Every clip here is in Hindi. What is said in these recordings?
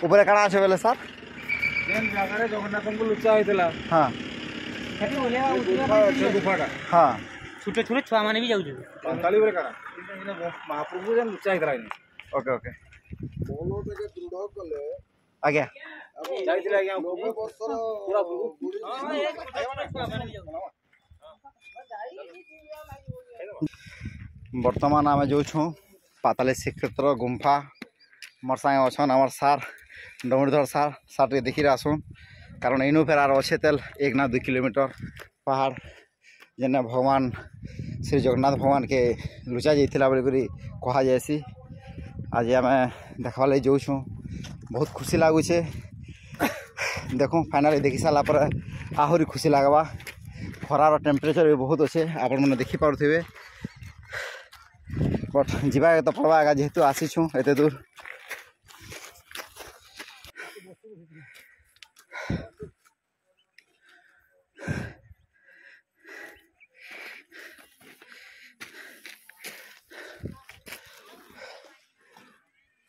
ऊपर काଣା আছে বেলে স্যার जेन जगह जगन्नाथ को लुचा होइतला हाँ हेटी ओलिया गुफा छै गुफाटा हाँ छोटे छोटे छुआ माने भी जाउछु अंताली बोले काना महाप्रभु जेन लुचा होइतला ओके ओके बोलो तो जे दृढ़ कले आज्ञा जाइतला आज्ञा 90 वर्षर पूरा बुढ़ी बर्तमान आम जो पाताली श्रीक्षेत्र गुम्फा मोर सागे अच्छन आम सार डमरीधर सार सार टे देखी आसुन कारण इनू फेर आर अच्छे तेल 1 ना 2 किलोमीटर पहाड़ जेने भगवान श्री जगन्नाथ भगवान के लुचा जाइला बोली कहा जाएसी आज आम देखा लगे जाऊँ बहुत खुशी लगुचे देखो फाइनाली देखी सारापर आहरी खुशी लगवा खरार टेम्परेचर भी बहुत अच्छे आपण मैंने देखिपे बट जीवा तो पड़वा आगा जेहेतु आसीछू एत दूर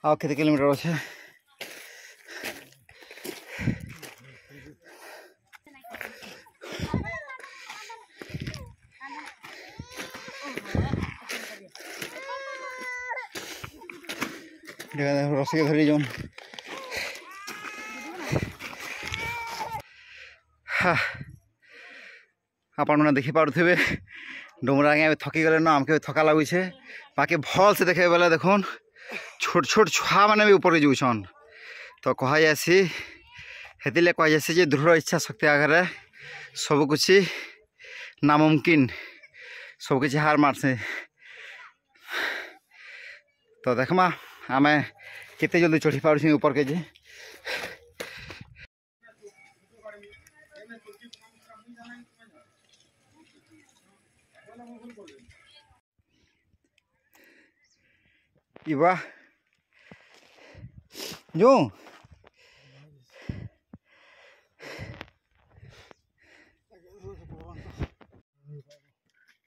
आ केते किलोमीटर अच्छे रसिक धरी जो आपण मैंने देखिपे डुमरा आगे थकी गले ना आमके थका लगुचे बाकी भल से देखे बेले देखुन छोट छोट छुआ मैंने भी ऊपर जाऊन तो कह जासी हेतिले कह जासी जे दृढ़ इच्छा शक्ति आगे सबकुछ नामुमकिन सबकि हार मारसे तो देखमा आम केते जल्दी चढ़ी पार्छ ऊपर के जे इवा जो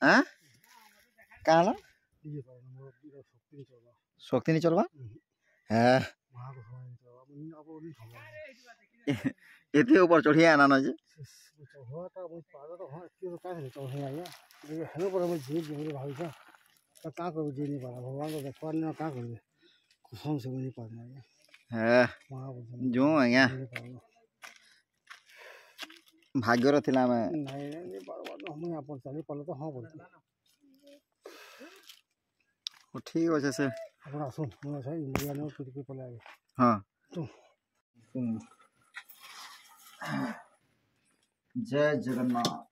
हाँ कहाँ शक्ति नहीं चलवा हाँ ये ऊपर चढ़िया आना ना जे का कर जे नहीं पारा भगवान को देखवा ना का कर कसम से नहीं पाना है जो आज्ञा भाग्यर थिला मैं नहीं बार हम यहाँ पर चली पड़े तो हाँ बोलते ठीक अच्छे से अपना सुन मैं सही इंडिया में फिर के पले आए हाँ तो जय जगन्नाथ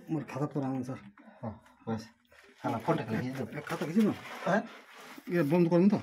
मोर खाता पुराना सर हाँ बस हाँ फोटो खींच दो खाता खींच ना है ये बंद कर तो